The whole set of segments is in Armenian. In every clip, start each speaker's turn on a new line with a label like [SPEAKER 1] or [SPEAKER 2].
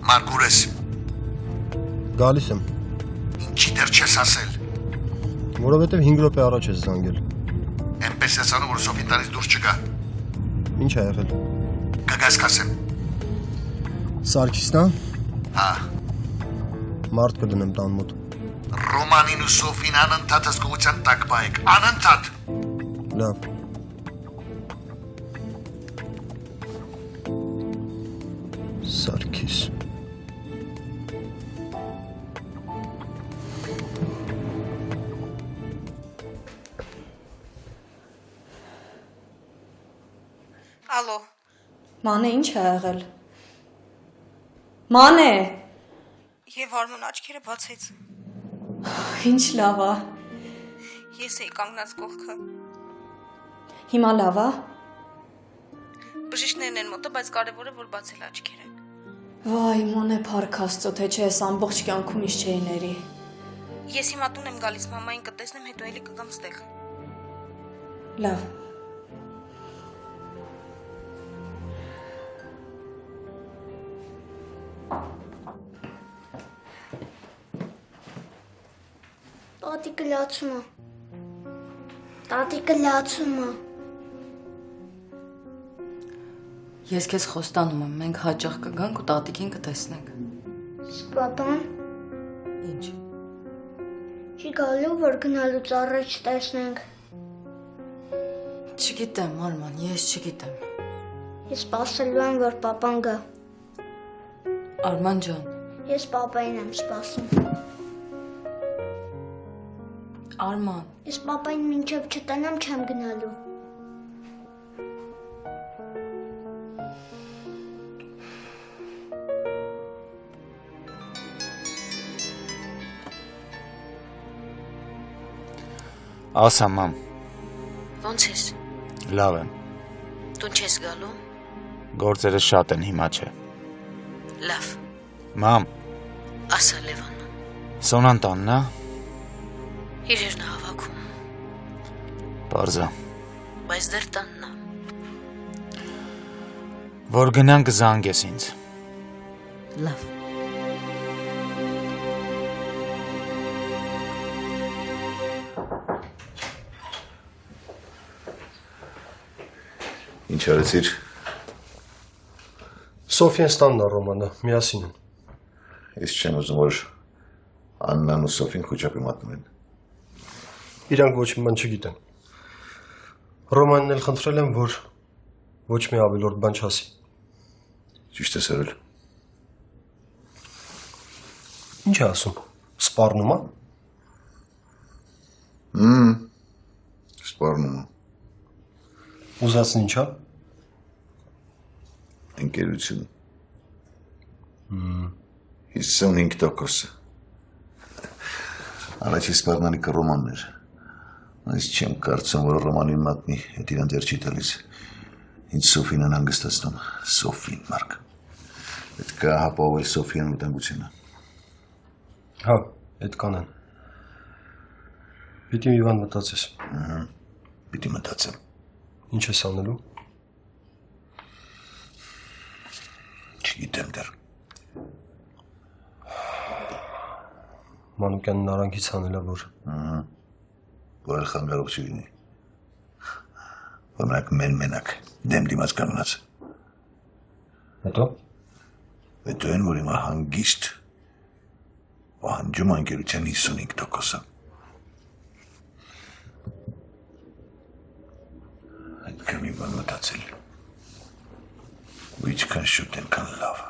[SPEAKER 1] Մարգուր ես։
[SPEAKER 2] Գալիս եմ։
[SPEAKER 1] Ինչի դեռ չես ասել։
[SPEAKER 2] Որովհետև 5 րոպե առաջ ես զանգել։
[SPEAKER 1] Էնպես ես անում, որ Սոֆին տանից դուրս չգա։
[SPEAKER 2] Ինչ ա եղել։
[SPEAKER 1] Կգաս կասեմ։
[SPEAKER 2] Սարգիսն ա։
[SPEAKER 1] Հա։
[SPEAKER 2] Մարդ կդնեմ տան մոտ։
[SPEAKER 1] Ռոմանին ու Սոֆին անընդհատ հսկողության տակ բայեք, անընդհատ։
[SPEAKER 2] Լավ։ Սարգիս։
[SPEAKER 3] Ալո։
[SPEAKER 4] Մանե, ինչ ա եղել։ Մանե։
[SPEAKER 3] Եվ Արմեն աչքերը բացեց։
[SPEAKER 4] Ինչ լավ ա։
[SPEAKER 3] Ես էի կանգնած կողքը։
[SPEAKER 4] Հիմա լավ ա։
[SPEAKER 3] Բժիշկներն են մոտը, բայց կարևորը որ բացել աչքերը։
[SPEAKER 4] Վայ, Մանե, փառք Աստծո, թե չէ ես ամբողջ կյանքում ինչ չէի ների։
[SPEAKER 3] Ես հիմա տուն եմ գալիս, մամային կտեսնեմ, հետո էլի կգամ ստեղ։
[SPEAKER 4] Լավ։
[SPEAKER 5] Տատիկը լացում է։ Տատիկը լացում է։
[SPEAKER 4] Ես քեզ խոստանում եմ, մենք հաճախ կգանք ու տատիկին կտեսնենք։
[SPEAKER 5] Իսկ պապան
[SPEAKER 4] Ինչ։
[SPEAKER 5] չի գալու, որ գնալուց առաջ տեսնենք։
[SPEAKER 4] Չգիտեմ, Արման, ես չգիտեմ։
[SPEAKER 5] Ես սպասելու եմ, որ պապան գա։
[SPEAKER 4] Արման ջան,
[SPEAKER 5] Ես պապային եմ սպասում։
[SPEAKER 4] Արման,
[SPEAKER 5] Ես պապային մինչև չտանամ չեմ գնալու։
[SPEAKER 6] Ասա մամ,
[SPEAKER 3] Ոնց ես։
[SPEAKER 6] լավ եմ,
[SPEAKER 3] Տուն չես գալու։
[SPEAKER 6] գործերը շատ են, հիմա չէ։
[SPEAKER 3] Լավ։
[SPEAKER 6] Մամ,
[SPEAKER 3] Ասա Լևոն։
[SPEAKER 6] Սոնան տանն ա,
[SPEAKER 3] Իրերն հավաքում,
[SPEAKER 6] պարզա,
[SPEAKER 3] բայց դեռ տանն է։
[SPEAKER 6] որ գնանք զանգես ինձ։
[SPEAKER 3] Լավ։
[SPEAKER 1] Ինչ արեցիր։
[SPEAKER 2] Սոֆիան ստանն ա Ռոմանը, միասին են։
[SPEAKER 1] Ես չեմ ուզում, որ Աննան ու Սոֆին խոճապի մատնում են։
[SPEAKER 2] Իրանք ոչ մի բան չգիտեն։ Ռոմանն էլ խնդրել եմ, որ ոչ մի ավելորդ բան չասի։
[SPEAKER 1] Ճիշտ ես արել։
[SPEAKER 2] Ինչ է ասում։ Սպառնում ա։
[SPEAKER 1] Սպառնում եմ։
[SPEAKER 2] Ուզածն ինչ ա։
[SPEAKER 1] Ընկերություն։ 55%։ Առաջի սպառնալիքը Ռոմանն էր։ Այս չեմ կարծում, որ Ռոմանին մատնի, հետ իրան դեր չի տալիս։ Ինձ Սոֆին են հանգստացնում։ Սոֆին, Մարկ։ Պետք է հապավել Սոֆիան վտանգությունը։
[SPEAKER 2] Հա, այդ կանեն։ Պիտի մի բան մտածես։
[SPEAKER 1] Պիտի մտածեմ։
[SPEAKER 2] Ինչ ես անելու։
[SPEAKER 1] Չգիտեմ դեռ։
[SPEAKER 2] Մանուկյանն արանքից հանելա, որ
[SPEAKER 1] Որ էլ խանգարող չլինի։ Որ մենակ մենակ դեմ դիմաց կանգնած։
[SPEAKER 2] հետո
[SPEAKER 1] Հետո են, որ հիմա հանգիստ պահանջում անկերության 55%-ը։ Այդքան մի բան մտածել։ Ու ինչքան շուտ ենքան լավ։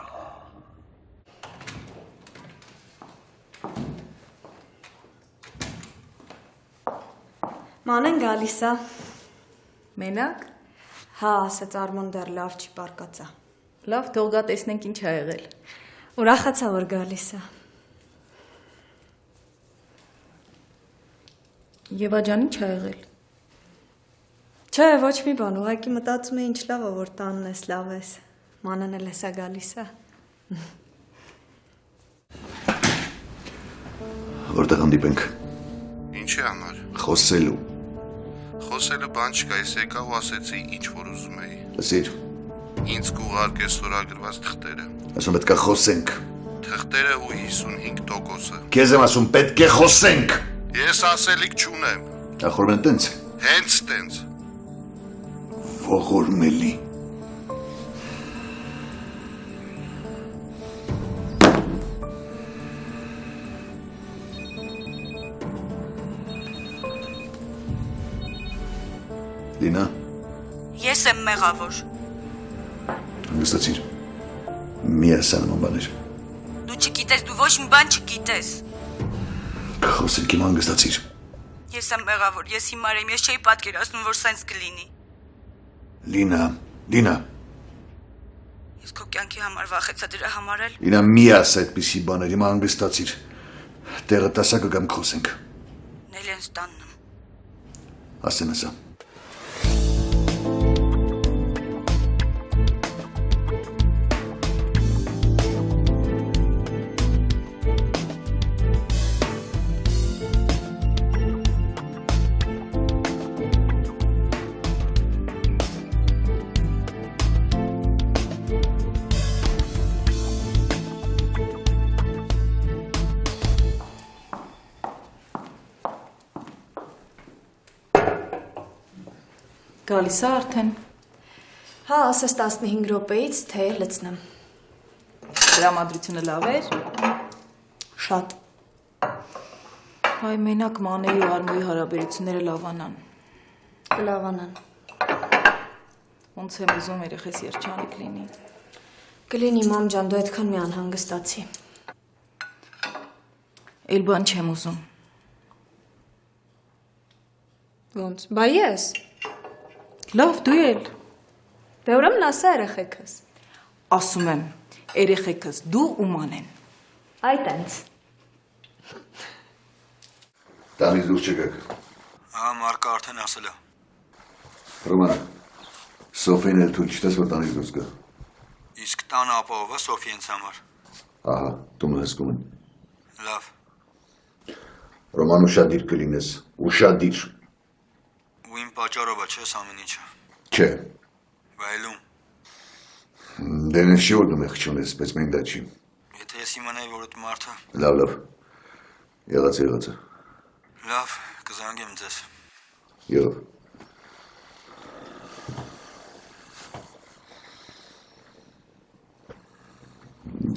[SPEAKER 4] Մանեն գալիս ա։
[SPEAKER 7] Մենակ,
[SPEAKER 4] Հա, ասաց Արմոն դեռ լավ չի պարկածա։
[SPEAKER 7] լավ, թող գա տեսնենք ինչ ա եղել։
[SPEAKER 4] Ուրախացա, որ գալիս ա։
[SPEAKER 7] Եվա ջան, ինչ ա եղել։
[SPEAKER 4] Չէ, ոչ մի բան, ուղղակի մտածում է ինչ լավ ա, որ տանն ես, լավ ես։ Մանեն էլ հեսա գալիս ա։
[SPEAKER 1] Որտեղ հանդիպենք։
[SPEAKER 8] Ինչի համար։
[SPEAKER 1] Խոսելու։
[SPEAKER 8] Խոսելու բան չկա, ես եկա ու ասեցի ինչ որ ուզում էի։
[SPEAKER 1] Լսիր,
[SPEAKER 8] Ինձ կուղարկես ստորագրված թղթերը։
[SPEAKER 1] ասում պետք է խոսենք։
[SPEAKER 8] թղթերը ու 55%-ը։
[SPEAKER 1] Քեզ եմ ասում, պետք է խոսենք։
[SPEAKER 8] Ես ասելիք չունեմ։
[SPEAKER 1] Ախորեն տենց։
[SPEAKER 8] Հենց տենց։
[SPEAKER 1] Ողորմելի։ Լինա,
[SPEAKER 3] Ես եմ մեղավոր։
[SPEAKER 1] հանգստացիր։ Մի ասա նման բաներ։
[SPEAKER 3] Դու չգիտես, դու ոչ մի բան չգիտես։
[SPEAKER 1] Խոսեք իմ հանգստացիր։
[SPEAKER 3] Ես եմ մեղավոր, ես հիմար եմ, ես չէի պատկերացնում, որ սենց կլինի։
[SPEAKER 1] Լինա,
[SPEAKER 3] Ես քո կյանքի համար վախեցա դրա համար էլ։
[SPEAKER 1] Լինա, մի ասա այդպիսի բաներ, իմ հանգստացիր։ Տեղը տասա կգամ կխոսենք։
[SPEAKER 3] Նելենս տանն եմ։
[SPEAKER 1] Ասեն ասա։
[SPEAKER 7] Գալիս է արդեն։
[SPEAKER 4] Հա, ասես 15 րոպեից թե լցնեմ։
[SPEAKER 7] Տրամադրությունը լավ էր։
[SPEAKER 4] Շատ։
[SPEAKER 7] Հայ մենակ Մանեի ու Արմոյի հարաբերությունները լավանան։
[SPEAKER 4] Կլավանան։
[SPEAKER 7] Ոնց եմ ուզում երեխես երջանիկ լինի։
[SPEAKER 4] Կլինի մամ ջան, դու այդքան մի անհանգստացի։
[SPEAKER 7] Էլ բան չեմ ուզում։
[SPEAKER 4] Ոնց։ Բա ես։
[SPEAKER 7] Լավ, դու էլ։
[SPEAKER 4] Դե ուրեմն ասա երեխեքս։
[SPEAKER 7] Ասում եմ, երեխեքս դու ու Մանեն։
[SPEAKER 4] Այ տենց։
[SPEAKER 1] Տանից դուրս չգաք։
[SPEAKER 9] Ահա Մարկը արդեն ասել է։
[SPEAKER 1] Ռոման, Սոֆին էլ թույլ չտես, որ տանից դուրս գա։
[SPEAKER 9] Իսկ տանը ապահովա Սոֆիենց համար։
[SPEAKER 1] Ահա, տունը հսկում են։
[SPEAKER 9] Լավ։
[SPEAKER 1] Ռոման ուշադիր կլինես, ուշադիր։
[SPEAKER 9] Ու իմ պատճառով է չես ամեն ինչը։
[SPEAKER 1] Չէ,
[SPEAKER 9] Վայելում։
[SPEAKER 1] դե նես չի որ դու մեղ չունես, բայց մենք դա չի։
[SPEAKER 9] Եթե ես իմանայի, որ այդ մարդը։
[SPEAKER 1] Լավ, եղած է։
[SPEAKER 9] Լավ, կզանգեմ ձեզ։
[SPEAKER 1] Եղավ։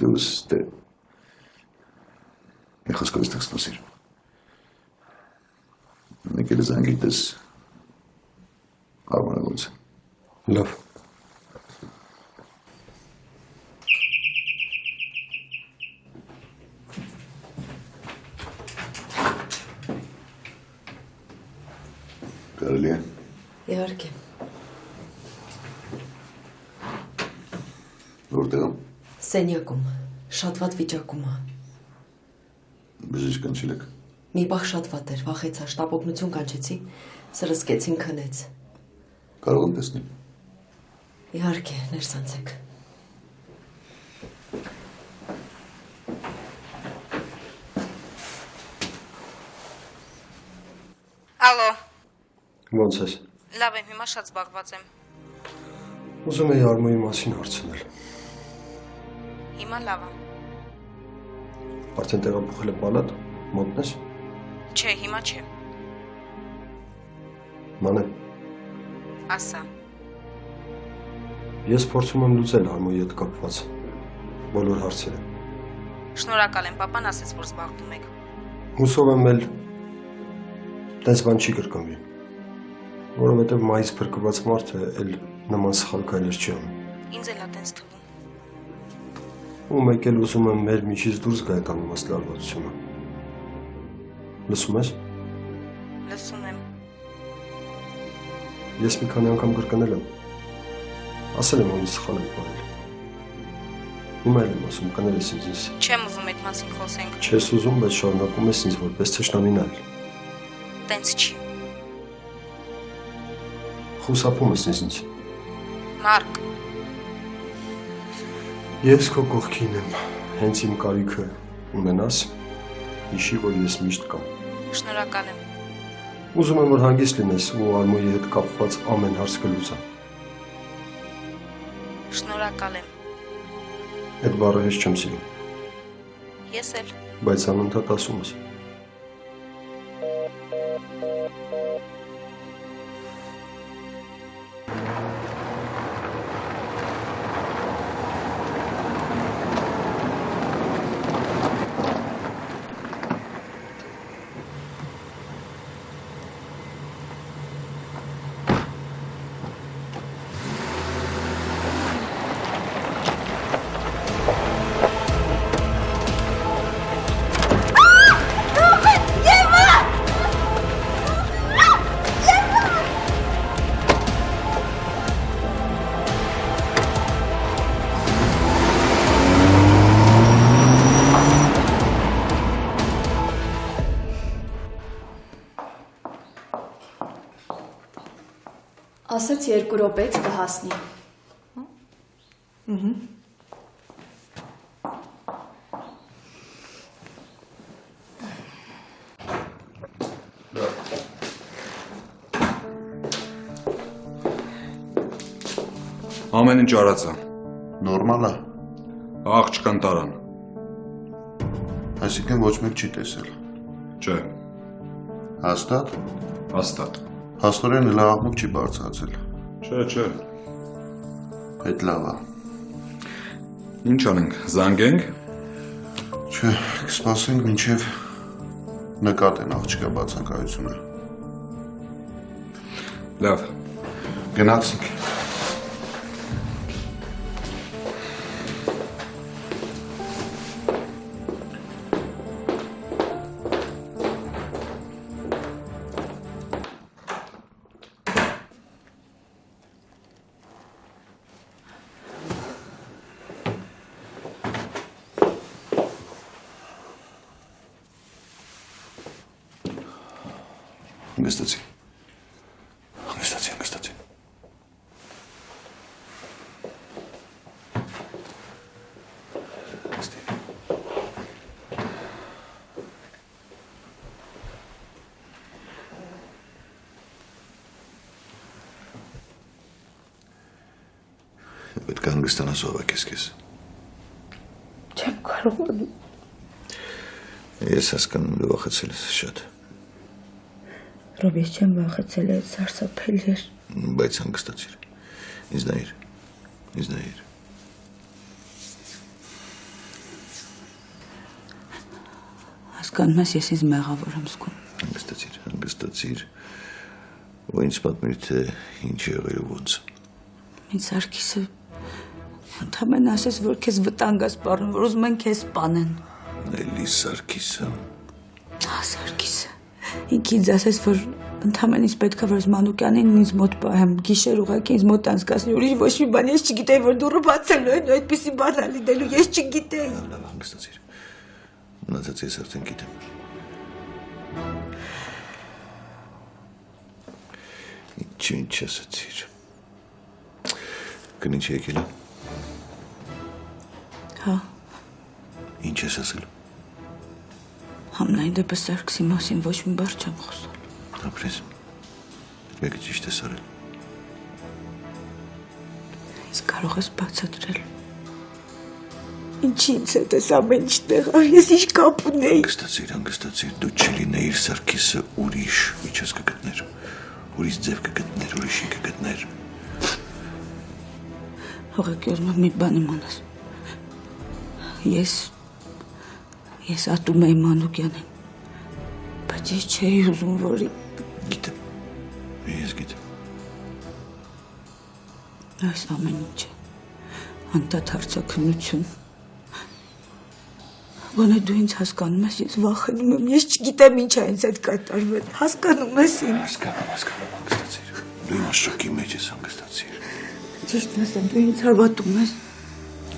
[SPEAKER 1] Դուստե։ Մի խոսքովից տքսնոսիր։ Մեկ էլ զանգիտես արմանագոց։
[SPEAKER 2] Լավ։
[SPEAKER 1] Կարելի է։
[SPEAKER 4] Իհարկե։
[SPEAKER 1] Որտեղ եմ։
[SPEAKER 10] Սենյակում, շատ վատ վիճակում է։
[SPEAKER 1] Բժիշկ կանչել եք։
[SPEAKER 10] Մի պահ շատ վատ էր, վախեցա, շտապօգնություն կանչեցի, սրսկեցին քնեց։
[SPEAKER 1] Կարող եմ տեսնել։
[SPEAKER 10] Իհարկե, ներս անցեք։
[SPEAKER 3] Ալո,
[SPEAKER 2] Ոնց ես։
[SPEAKER 3] լավ եմ, հիմա շատ զբաղված եմ։
[SPEAKER 2] Ուզում էի Արմոյի մասին հարցնել։
[SPEAKER 3] Հիմա լավ եմ։
[SPEAKER 2] Արդեն տեղափոխել է պալատ, մոտնես։
[SPEAKER 3] Չէ, հիմա չէ։
[SPEAKER 2] Մանե,
[SPEAKER 3] Ասա։
[SPEAKER 2] ես փորձում եմ լուծել Արմոյի հետ կապված բոլոր հարցերը։
[SPEAKER 3] Շնորհակալ եմ, papan ասեց, որ զբաղվում եք։
[SPEAKER 2] Հուսով եմ էլ տես բան չի կրկնվի, որովհետև մայից փրկված մարդը էլ նման սխալ քայլեր չի անում։
[SPEAKER 3] Ինձ էլ է տենց թվում։
[SPEAKER 2] Ու մեկ էլ ուզում եմ մեր միջից դուրս գա այդ անիմաստ լարվածությունը։ Լսում ես։
[SPEAKER 3] Լսում եմ։
[SPEAKER 2] Ես մի քանի անգամ կրկնել եմ։ Ասել եմ, որ ինձ սխալ եմ պարել։ Հիմա էլ եմ ասում, կներես ինձ։
[SPEAKER 3] Չեմ ուզում այդ մասին խոսենք։
[SPEAKER 2] Չես ուզում, բայց շարունակում ես ինձ որպես թշնամի նայել։
[SPEAKER 3] Տենց չի։
[SPEAKER 2] Խուսափում ես ինձ։
[SPEAKER 3] Մարկ,
[SPEAKER 2] Ես քո կողքին եմ, հենց իմ կարիքը ունենաս, հիշի, որ ես միշտ կամ։
[SPEAKER 3] շնորհակալ եմ։
[SPEAKER 2] Ուզում եմ, որ հանգիստ լինես ու Արմոյի հետ կապված ամեն հարց կլուծեմ։
[SPEAKER 3] Շնորհակալ եմ։
[SPEAKER 2] Այդ բառը ես չեմ սիրում։
[SPEAKER 3] Ես էլ։
[SPEAKER 2] Բայց անընդհատ ասում ես։
[SPEAKER 4] Ասաց 2 րոպեից կհասնի։
[SPEAKER 11] Ամեն ինչ արած է։
[SPEAKER 8] Նորմալ է։
[SPEAKER 11] Աղջկան տարան։
[SPEAKER 8] Այսինքն ոչ մեկ չի տեսել։
[SPEAKER 11] Չէ,
[SPEAKER 8] Հաստատ։
[SPEAKER 11] հաստատ։
[SPEAKER 8] Հաստորեն էլ աղմուկ չի բարձրացել։
[SPEAKER 11] Չէ։
[SPEAKER 8] Այդ լավ է։
[SPEAKER 11] Ինչ անենք, զանգենք։
[SPEAKER 8] Չէ, կսպասենք մինչև նկատեն աղջկա բացակայությունը։
[SPEAKER 11] Լավ։
[SPEAKER 8] Գնացինք։ Հանգստացի։ Պետք է հանգստանաս ովակես քեզ։
[SPEAKER 5] Չեմ կարող։
[SPEAKER 1] Ես հասկանում եմ վախեցել ես շատ,
[SPEAKER 5] Ռոբ, ես չեմ վախեցել, ես սարսափել էր։
[SPEAKER 1] բայց հանգստացիր։ Ինձ նայիր։
[SPEAKER 7] Հասկանում ես, ես ինձ մեղավոր եմ զգում։
[SPEAKER 1] Հանգստացիր։ Ու ինձ պատմիր, թե ինչ եղել ու ոնց։
[SPEAKER 7] Ինձ Սարգիսը ընդամենը ասես, որ քեզ վտանգ է սպառնում, որ ուզում են քեզ սպանեն։
[SPEAKER 1] Էլի Սարգիսը։
[SPEAKER 7] Սարգիսը։ Ինքը ինձ ասես, որ ընդամենը ինձ պետք է որ Մանուկյանին ինձ մոտ պահեմ, գիշեր ուղղակի ինձ մոտ անցկացնի, ուրիշ ոչ մի բան ես չգիտեի, որ դուռը բացելու են, այդպիսի բան ալիդելու ես չգիտեի։
[SPEAKER 1] Լավ, հանգստացիր։ Մնացած ես արդեն գիտեմ։ Ինչ ասացիր։ Կնիչ եկել է։
[SPEAKER 7] Հա,
[SPEAKER 1] Ինչ ես ասել։
[SPEAKER 7] համնայն դեպս Սարգսի մասին ոչ մի բառ չեմ խոսել։
[SPEAKER 1] Ապրես։ Մեկը ճիշտ ես արել։
[SPEAKER 7] Իսկ կարող ես բացատրել։ Ինչի՞ց է դες ամեն ինչ տեղավ, ես ինչ կապ ունեի։
[SPEAKER 1] Հանգստացիր, դու չլինեիր Սարգիսը ուրիշ միջոց կգտներ, ուրիշ ձև կգտներ, ուրիշի կգտներ։
[SPEAKER 7] Ուղղակի ուզում եմ մի բան իմանաս։ Ես ատում էի Մանուկյանին, բայց ես չէի ուզում, որ
[SPEAKER 1] Ես գիտեմ։
[SPEAKER 7] այս ամեն ինչ է, անդադ հարցաքննություն։ Գոնե դու ինձ հասկանում ես, ես վախենում եմ, ես չգիտեմ ինչ է ինձ հետ կատարվել, հասկանում ես ինձ։
[SPEAKER 1] Հասկանում, հանգստացիր։ Դու իմ շոկի մեջ ես, հանգստացիր։
[SPEAKER 7] Ճիշտն ասեմ, դու ինձ հավատում ես։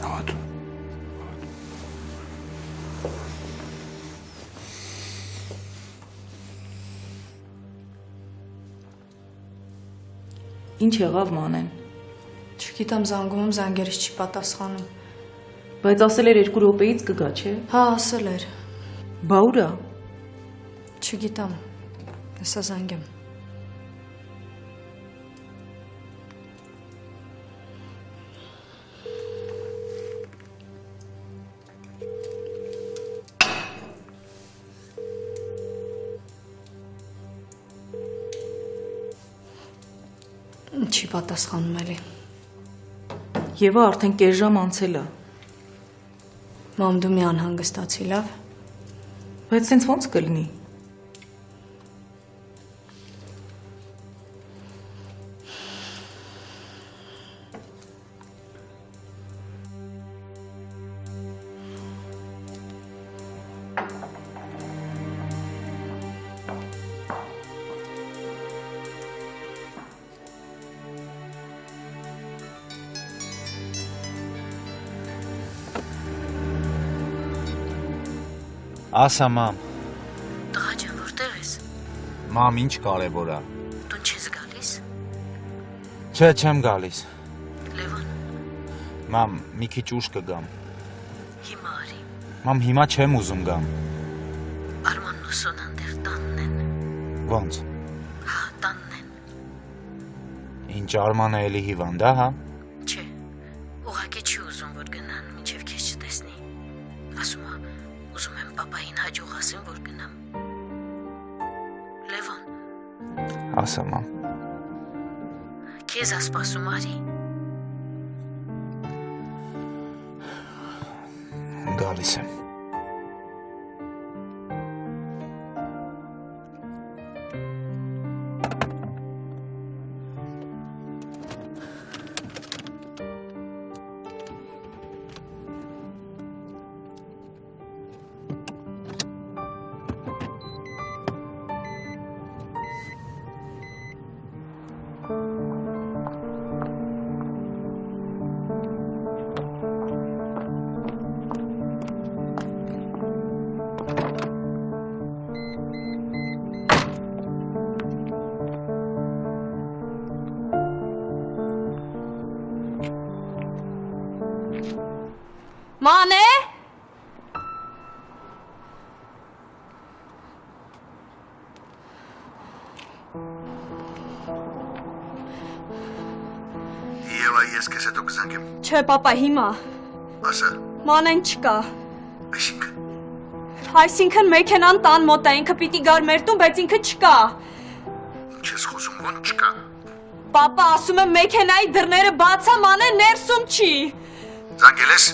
[SPEAKER 1] Հավատում։
[SPEAKER 12] Ինչ եղավ Մանեն։
[SPEAKER 4] Չգիտեմ, զանգում եմ, զանգերից չի պատասխանում։
[SPEAKER 12] Բայց ասել էր 2 րոպեից կգա, չէ։
[SPEAKER 4] Հա, ասել էր։
[SPEAKER 12] Բա ուր է։
[SPEAKER 4] Չգիտեմ։ Հեսա զանգեմ։ Չի պատասխանում էլի։
[SPEAKER 12] Եվա արդեն կես ժամ անցել է։
[SPEAKER 4] Մամ, դու մի անհանգստացի, լավ։
[SPEAKER 12] Բայց սենց ոնց կլինի։
[SPEAKER 6] Ասա մամ։
[SPEAKER 3] Տղա ջան, որտեղ ես։
[SPEAKER 6] Մամ, ինչ կարևոր է։
[SPEAKER 3] Դու չես գալիս։
[SPEAKER 6] Չէ, չեմ գալիս։
[SPEAKER 3] Լևոն,
[SPEAKER 6] Մամ, մի քիչ ուշ կգամ։
[SPEAKER 3] հիմա արի։
[SPEAKER 6] Մամ, հիմա չեմ ուզում գամ։
[SPEAKER 3] Արմանն ու Սոնան դեռ տանն են։
[SPEAKER 6] Ոնց։
[SPEAKER 3] Հա, տանն են։
[SPEAKER 6] Ինչ Արմանը էլի հիվանդ է, հա։
[SPEAKER 3] Չէ, ուղղակի չի ուզում, որ գնան, մինչև քեզ չտեսնի։ Ասում է, ուզում եմ պապային հաջող ասեմ, որ գնամ։ Լևոն,
[SPEAKER 6] Ասա մամ։
[SPEAKER 3] քեզ ասպասում արի։
[SPEAKER 6] Գալիս եմ։
[SPEAKER 4] Մանե։
[SPEAKER 1] Եվա, ես քեզ հետո կզանգեմ։
[SPEAKER 4] Չէ, պապա, հիմա։
[SPEAKER 1] Ասա։
[SPEAKER 4] Մանեն չկա։
[SPEAKER 1] Այսինքն։
[SPEAKER 4] Այսինքն մեքենան տան մոտ է, ինքը պիտի գար մեր տուն, բայց ինքը չկա։
[SPEAKER 1] Ինչ ես խոսում, ոնց չկա։
[SPEAKER 4] Պապա, ասում եմ մեքենայի դռները բաց է, Մանեն ներսում չի։
[SPEAKER 1] Զանգել ես։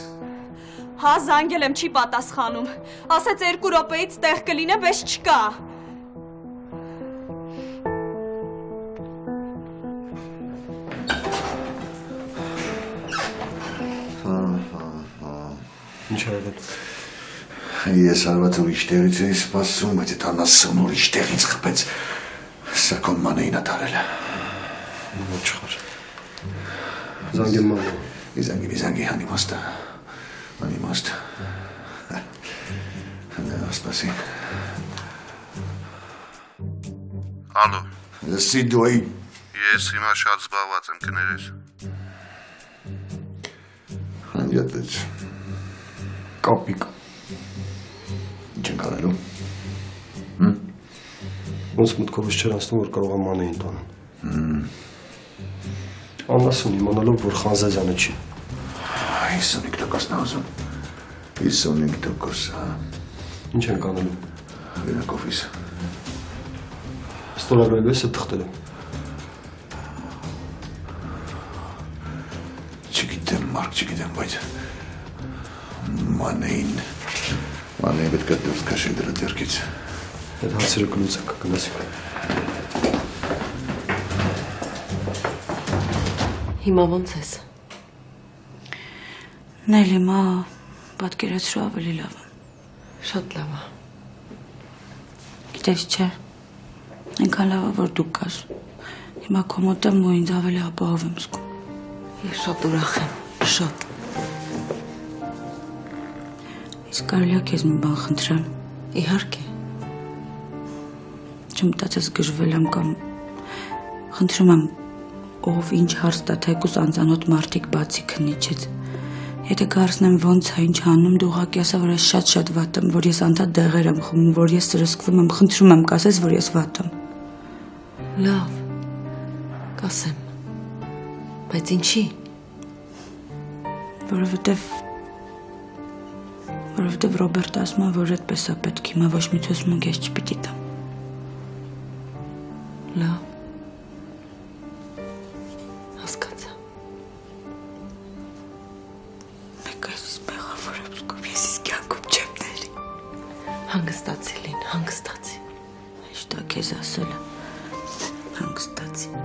[SPEAKER 4] Հա, զանգել եմ, չի պատասխանում։ Ասեց 2 րոպեից տեղ կլինե, բայց չկա։
[SPEAKER 2] Ինչ ա եղել։
[SPEAKER 1] Ես արված ուրիշ տեղից էի սպասում, բայց այդ անասուն ուրիշ տեղից խփեց։ Սակոն մանեին ա տարել։
[SPEAKER 2] Չխար։ Զանգեմ մանե։
[SPEAKER 1] Իզանգի, անիմաստ է։ Անիմաստ։ Սպասի։
[SPEAKER 8] Ալո,
[SPEAKER 1] Լսի դու էի։
[SPEAKER 8] ես հիմա շատ զբաղված եմ, կներես։
[SPEAKER 1] Անջատվեց։
[SPEAKER 2] Կապիկ։
[SPEAKER 1] Ինչ են կարելու։
[SPEAKER 2] Ոնց մտքովս չէր անցնում, որ կարող է մանեին տանեն։ Անասուն իմանալով, որ Խանզազյանը չի։
[SPEAKER 1] 55% նա ուզում։ 55%, հա։
[SPEAKER 2] Ինչ են կանելու։
[SPEAKER 1] Գնանք օֆիս։
[SPEAKER 2] Ստորագրելու ես է թղթերը։
[SPEAKER 1] Չգիտեմ, Մարկ, չգիտեմ, բայց մանեին պետք է դուրս քաշել դրա ձեռքից։
[SPEAKER 2] Այդ հարցերը կլուծենք, գնացի։
[SPEAKER 10] Հիմա ոնց ես։
[SPEAKER 7] Նելի մա, պատկերացրու ավելի լավ եմ։
[SPEAKER 10] Շատ լավ է։
[SPEAKER 7] Գիտես չէ, այնքան լավ է, որ դու կաս։ Հիմա քո մոտ եմ ու ինձ ավելի ապահով եմ զգում։
[SPEAKER 10] Ես շատ ուրախ եմ, շատ։
[SPEAKER 7] Իսկ կարելի է քեզ մի բան խնդրեմ։
[SPEAKER 10] Իհարկե։
[SPEAKER 7] Չմտածես գժվել եմ կամ խնդրում եմ ով ինչ հարց տա թեկուզ անծանոթ մարդիկ բացի քննիչից։ Եթե կարծնեմ ոնց է ինչ անում, դու ուղղակի ասա, որ ես շատ վատ եմ, որ ես անդադ դեղեր եմ խմում, որ ես սրսկվում եմ, խնդրում եմ կասես, որ ես վատ եմ։
[SPEAKER 10] Լավ, կասեմ, բայց ինչի։
[SPEAKER 7] Որովհետև Ռոբերտ ասում է, որ այդպես է պետք, հիմա ոչ մի ցույց ես չպիտի տամ։
[SPEAKER 10] Լավ։
[SPEAKER 7] քեզ ասել։ Հանգստացի։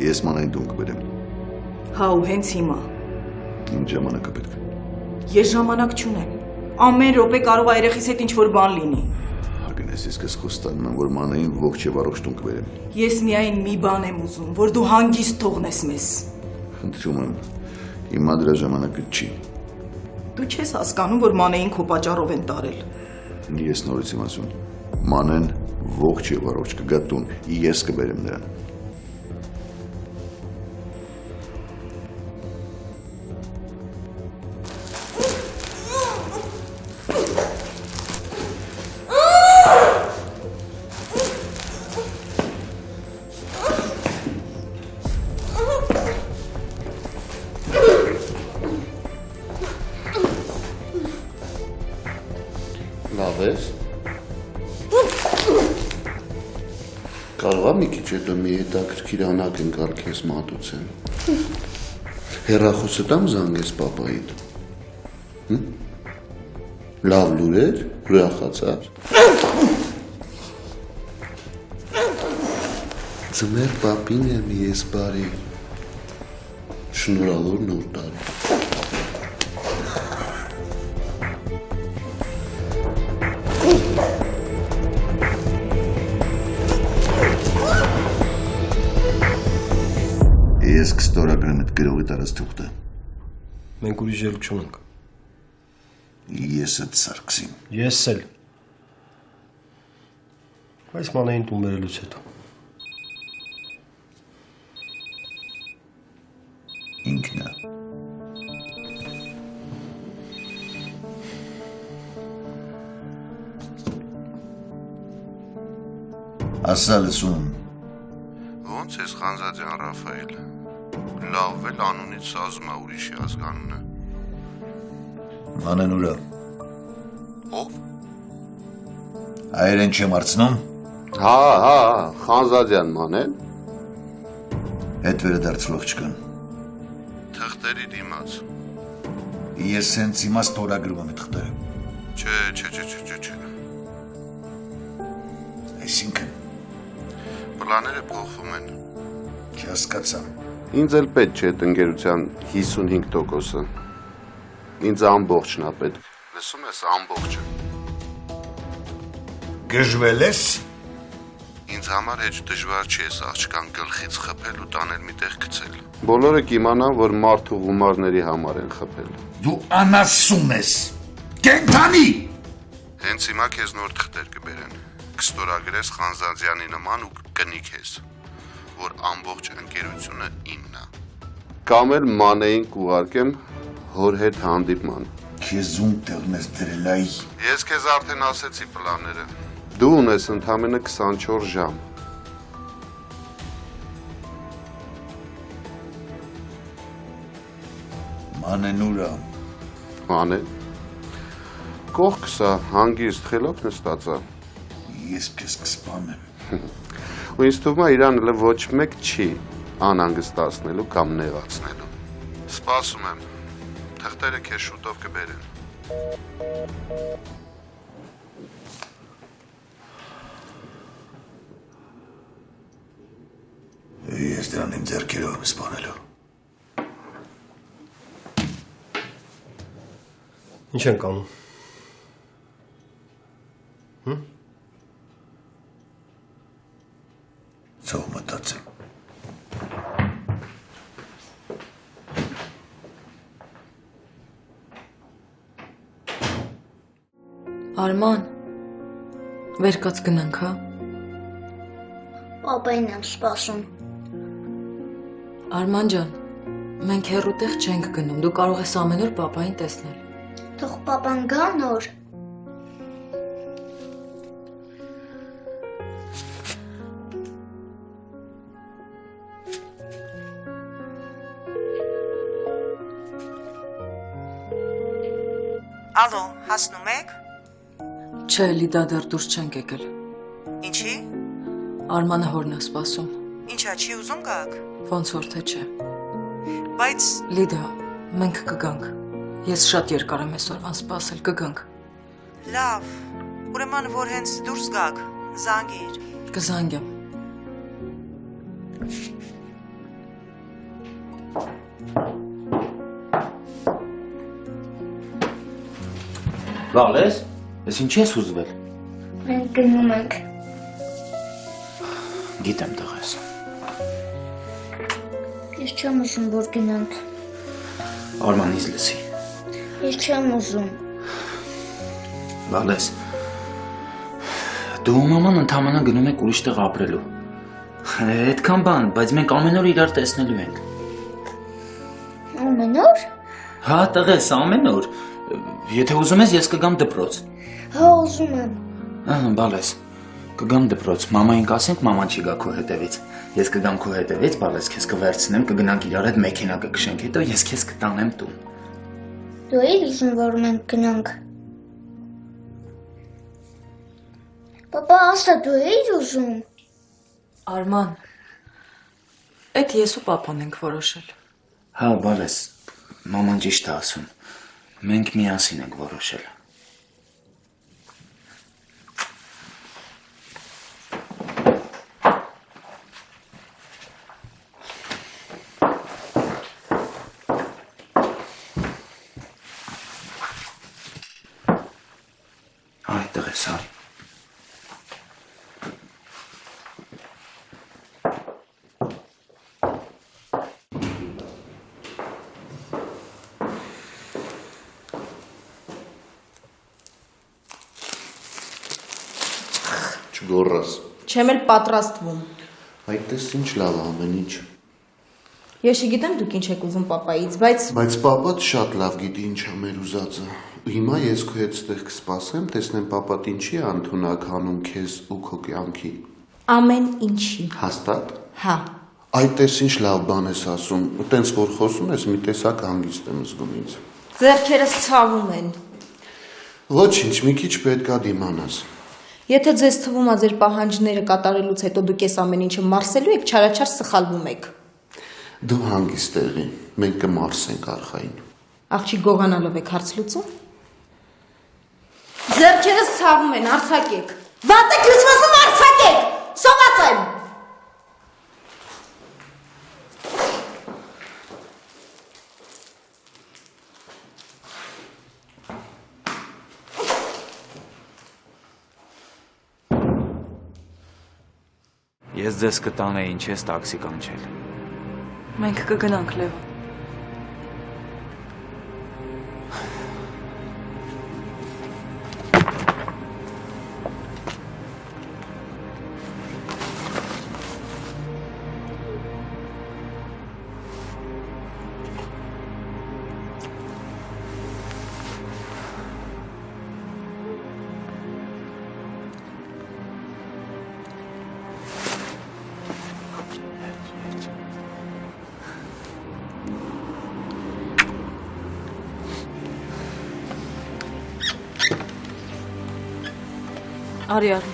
[SPEAKER 1] Ես մանային տուն կբերեմ։
[SPEAKER 12] Հա ու հենց հիմա։
[SPEAKER 1] Ինչ ժամանակը պետք է։
[SPEAKER 12] Ես ժամանակ չունեմ։ Ամեն րոպե կարող է երեխիս հետ ինչ-որ բան լինի։
[SPEAKER 1] Ագնես, ես քեզ խոստանում եմ, որ մանային ողջ եւ առողջ տուն կբերեմ։
[SPEAKER 12] Ես միայն մի բան եմ ուզում, որ դու հանգիստ թողնես մեզ։
[SPEAKER 1] Խնդրում եմ, հիմա դրա ժամանակը չի։
[SPEAKER 12] Դու չես հասկանում, որ մանեին քո պատճառով են տարել։
[SPEAKER 1] Ես նորից եմ ասում, մանեն ողջ եւ առողջ կգա տուն, ես կբերեմ նրան։
[SPEAKER 8] Լավ ես։ Կարող է մի քիչ հետո մի հետաքրքիր անակ ընկալ քեզ մատուցեմ։ Հեռախոսը տամ զանգես պապայիդ։ Լավ լուրեր, ուրախացար։ Ձմեր պապին եմ ես բարի։ Շնորհավոր նոր տարի։
[SPEAKER 1] Ես կստորագրեմ այդ գրողի տարած թուղթը։
[SPEAKER 2] Մենք ուրիշ ելք չունենք։
[SPEAKER 1] Ես այդ Սարգսին։
[SPEAKER 2] Ես էլ։ Այս մանային տուն բերելուց հետո։
[SPEAKER 1] Ինքնա։ Ասա լսում։
[SPEAKER 8] Ոնց ես Խանզադյան Ռաֆայել։ Լավ էլ անունից սազում է ուրիշի ազգանունը։
[SPEAKER 1] Մանեն ուրա։
[SPEAKER 8] Ով։
[SPEAKER 1] Այրեն չեմ արցնում։
[SPEAKER 8] Հա, Խանզադյան Մանեն։
[SPEAKER 1] Հետ վերադարձվող չկան։
[SPEAKER 8] Թղթերի դիմաց։
[SPEAKER 1] Ես հենց հիմա ստորագրում եմ այդ թղթերը։
[SPEAKER 8] Չէ։
[SPEAKER 1] Այսինքն
[SPEAKER 8] Պլաները փոխվում են։
[SPEAKER 1] չհասկացա։
[SPEAKER 8] Ինձ էլ պետք չէ այդ ընկերության 55%-ը։ Ինձ ամբողջն է պետք։ Լսում ես, ամբողջը։
[SPEAKER 1] Գժվել ես։
[SPEAKER 8] Ինձ համար հեչ դժվար չի այս աղջկան գլխից խփել ու տանել միտեղ գցել։ Բոլորը կիմանան, որ մարդու գումարների համար են խփել։
[SPEAKER 1] Դու անասուն ես։ Կենթանի։
[SPEAKER 8] Հենց հիմա քեզ նոր թղթեր կբերեն։ Կստորագրես Խանզադյանի նման ու կնի քեզ, որ ամբողջ ընկերությունը ինն է։ Կամ էլ Մանեին կուղարկեմ հոր հետ հանդիպման։
[SPEAKER 1] Քեզ ում տեղն ես դրել այ։
[SPEAKER 8] Ես քեզ արդեն ասեցի պլանները։ Դու ունես ընդամենը 24 ժամ։
[SPEAKER 1] Մանեն ուրա։
[SPEAKER 8] Մանեն։ Կողքս է հանգիստ խելոք նստած է։
[SPEAKER 1] Ես քեզ կսպանեմ։
[SPEAKER 8] Ու ինձ թվում է իրան էլ ոչ մեկ չի անհանգստացնելու կամ նեղացնելու։ Սպասում եմ։ Թղթերը քեզ շուտով կբերեն։
[SPEAKER 1] Ես դրան իմ ձեռքերով եմ սպանելու։
[SPEAKER 2] Ինչ ենք անում։
[SPEAKER 1] Ցող մտածեմ։
[SPEAKER 10] Արման, վեր կաց գնանք, հա։
[SPEAKER 5] Պապային եմ սպասում։
[SPEAKER 10] Արման ջան, մենք հեռուտեղ չենք գնում, դու կարող ես ամեն օր պապային տեսնել։
[SPEAKER 5] Թող պապան գա նոր։
[SPEAKER 12] Ալո, հասնում եք։
[SPEAKER 10] Չէ, Լիդա դեռ դուրս չենք եկել։
[SPEAKER 12] Ինչի։
[SPEAKER 10] Արմանը հորն է սպասում։
[SPEAKER 12] Ինչա, չի ուզում գաք։
[SPEAKER 10] Ոնց որ թե չէ։
[SPEAKER 12] Բայց
[SPEAKER 10] Լիդա, մենք կգանք։ Ես շատ երկար եմ այսօրվան սպասել, կգանք։
[SPEAKER 12] լավ, ուրեմն որ հենց դուրս գաք, զանգիր։
[SPEAKER 10] Կզանգեմ։
[SPEAKER 6] Լալես, ես ինչ ես ուզվել։
[SPEAKER 5] Մենք գնում ենք։
[SPEAKER 6] Գիտեմ տղես։
[SPEAKER 5] Ես չեմ ուզում, որ գնանք։
[SPEAKER 6] Արմանից լսի։
[SPEAKER 5] Ես չեմ ուզում։
[SPEAKER 6] Լալես, դու մաման ընդհանրապես գնում եք ուրիշ տեղ ապրելու։ Այդքան բան, բայց մենք ամեն օր իրար տեսնելու ենք։
[SPEAKER 5] Ամեն օր։
[SPEAKER 6] Հա, տղես, ամեն օր։ Եթե ուզում ես, ես կգամ դպրոց։
[SPEAKER 5] Հա, ուզում եմ։
[SPEAKER 6] Բալես, կգամ դպրոց, մամային կասենք, մաման չի գա քո հետևից։ Ես կգամ քո հետևից, բալես, քեզ կվերցնեմ, կգնանք իրար հետ մեքենա կքշենք, հետո ես քեզ կտանեմ տուն։
[SPEAKER 5] Դու էիր ուզում, որ մենք գնանք։ Պապա, ասա, դու էիր ուզում։
[SPEAKER 10] Արման, այդ ես ու պապան ենք որոշել։
[SPEAKER 6] Հա, բալես, մաման ճիշտ է ասում։ Մենք միասին ենք որոշել։ Այ տղես, արի։
[SPEAKER 8] Չգոռաս։
[SPEAKER 12] Չեմ էլ պատրաստվում։
[SPEAKER 8] Այդտես ինչ լավ ամեն ինչ։
[SPEAKER 12] Ես չգիտեմ դուք ինչ եք ուզում պապայից, բայց
[SPEAKER 8] Պապատ շատ լավ գիտի ինչ է մեր ուզածը։ Հիմա ես քո հետ ստեղ կսպասեմ, տեսնեմ պապատ ինչի է անթունակ հանում քեզ ու քո կյանքի։
[SPEAKER 12] ամեն ինչի։
[SPEAKER 8] Հաստատ։
[SPEAKER 12] Հա։
[SPEAKER 8] Այդտես ինչ լավ բան ես ասում։ Տենց որ խոսում ես, մի տեսակ հանգիստ եմ զգում ինձ։
[SPEAKER 12] Ձեռքերս ցավում են։
[SPEAKER 8] Ոչինչ, մի քիչ պետքա դիմանաս։
[SPEAKER 12] Եթե ձեզ թվում է ձեր պահանջները կատարելուց հետո դուք այս ամեն ինչը մարսելու եք, չարաչար սխալվում եք։
[SPEAKER 8] Դու հանգիստ եղի, մենք կմարսենք արխային։
[SPEAKER 12] Աղջի գողանալով եք հարց լուծում։ Ձեռքերս ցավում են, արձակեք։ Վատ եք լուծվում, արձակեք։ Սոված եմ։
[SPEAKER 6] Ես ձեզ կտանեի, ինչ ես տաքսի կանչել։
[SPEAKER 10] Մենք կգնանք, Լևոն։ Արի, արի։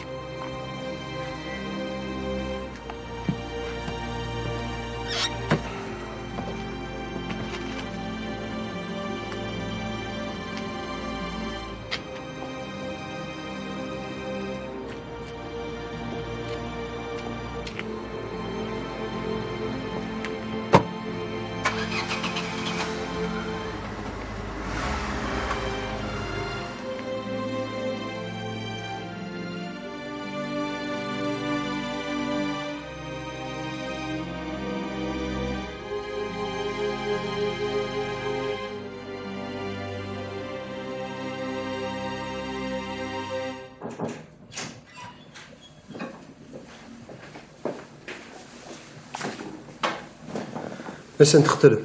[SPEAKER 2] Ես են թղթերը։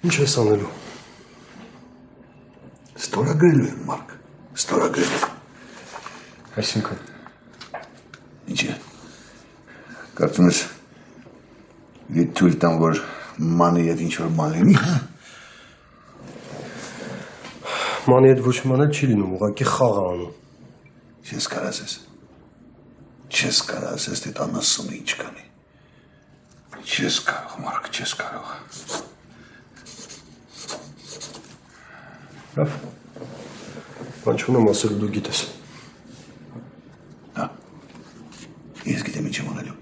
[SPEAKER 2] Ինչ ես անելու։
[SPEAKER 1] Ստորագրելու եմ, Մարկ, ստորագրելու։
[SPEAKER 2] Այսինքն։
[SPEAKER 1] Ինչ է։ Կարծում ես Ետ թույլ տամ, որ մանի հետ ինչ-որ բան լինի, հա?
[SPEAKER 2] Մանի հետ ոչ ման էլ չի լինում, ուղղակի խաղ է անում։
[SPEAKER 1] Չես կարած ես։ Չես կարած ես, դե տանասունը ինչ կանի։ Չես կարող, Մարկ, չես կարող։
[SPEAKER 2] Լավ։ Բան չունեմ ասել, դու գիտես։
[SPEAKER 1] Հա։ Ես գիտեմ ինչ եմ անելու։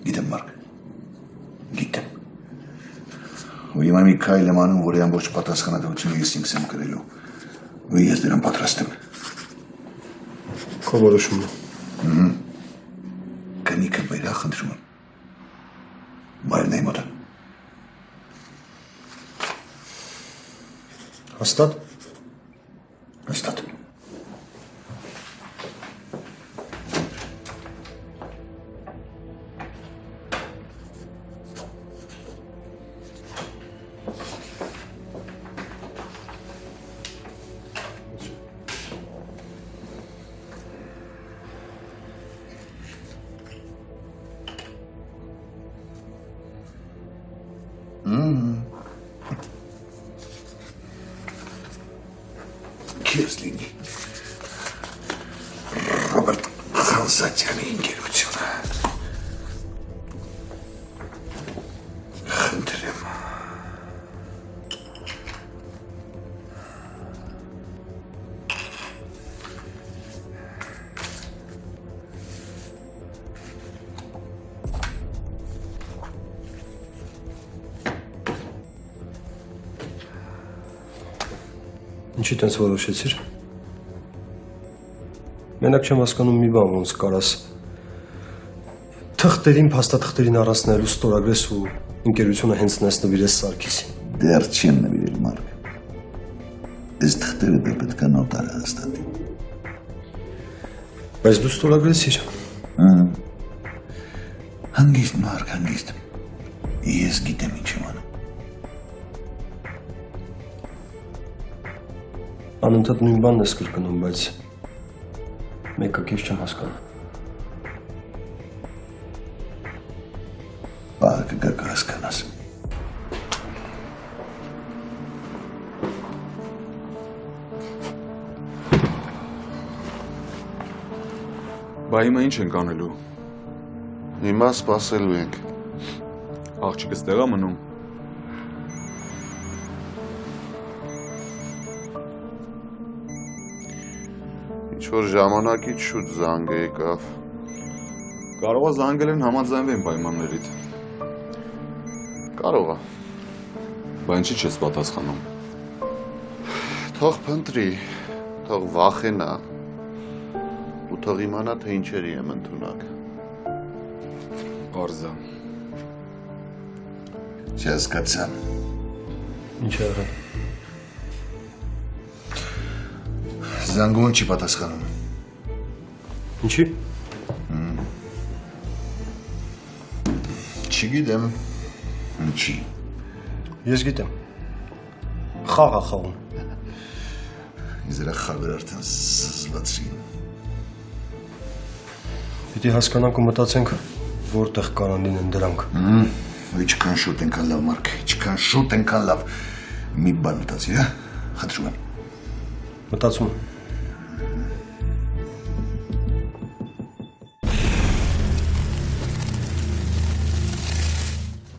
[SPEAKER 1] Գիտեմ, Մարկ։ Գիտեմ։ Ու հիմա մի քայլ եմ անում, որի ամբողջ պատասխանատվությունը ես ինքս եմ կրելու։ Ու ես դրան պատրաստ եմ։
[SPEAKER 2] Քո որոշումն է։
[SPEAKER 1] Կնիքը բերա խնդրում եմ։ Մարնայի մոտը։
[SPEAKER 2] Հաստատ։
[SPEAKER 1] Հաստատ։ Քեզ լինի Ռոբերտ Խանզատյանի ընկերությունը խնդրեմ
[SPEAKER 2] Ինչի տենց որոշեցիր։ Մենակ չեմ հասկանում մի բան, ոնց կարաս թղթերին, փաստաթղթերին առանցնելու ստորագրես ու ընկերությունը հենց նես նվիրես Սարգիսին։
[SPEAKER 1] Դեռ չեմ նվիրել, Մարկ։ Այս թղթերը դեռ պետք է նոտարը հաստատի։
[SPEAKER 2] Բայց դու ստորագրեցիր։
[SPEAKER 1] Հանգիստ, Մարկ, հանգիստ։ Ես գիտեմ ինչ եմ անում։
[SPEAKER 2] Անընդհատ նույն բանն ես կրկնում, բայց մեկը քեզ չեմ հասկանում։
[SPEAKER 1] Պահը կգա կհասկանաս։
[SPEAKER 11] Բա հիմա ինչ ենք անելու։
[SPEAKER 8] Հիմա սպասելու ենք։
[SPEAKER 11] Աղջիկս տեղա մնում։
[SPEAKER 8] Ինչ-որ ժամանակից շուտ զանգ եկավ։
[SPEAKER 11] Կարող է զանգել են համաձայնվեն պայմաններիդ։
[SPEAKER 8] Կարող է։
[SPEAKER 11] Բա ինչի չես պատասխանում։
[SPEAKER 8] Թող փնտրի, թող վախենա։ Ու թող իմանա, թե ինչերի եմ ընդունակ։
[SPEAKER 11] Պարզ է։
[SPEAKER 1] Չհասկացա։
[SPEAKER 2] Ինչ է եղել։
[SPEAKER 1] Զանգում չի պատասխանում։
[SPEAKER 2] Ինչի։
[SPEAKER 1] Չգիտեմ։ Ինչի։
[SPEAKER 2] Ես գիտեմ։ Խաղ է խաղում։
[SPEAKER 1] Ես դրա խաղը արդեն զզվացրի։
[SPEAKER 2] Պիտի հասկանանք ու մտածենք, որտեղ կարան լինեն դրանք։
[SPEAKER 1] Ինչքան շուտ ենքան լավ, Մարկ, ինչքան շուտ ենքան լավ։ Մի բան մտածի, հա, խնդրում եմ։
[SPEAKER 2] Մտածում եմ։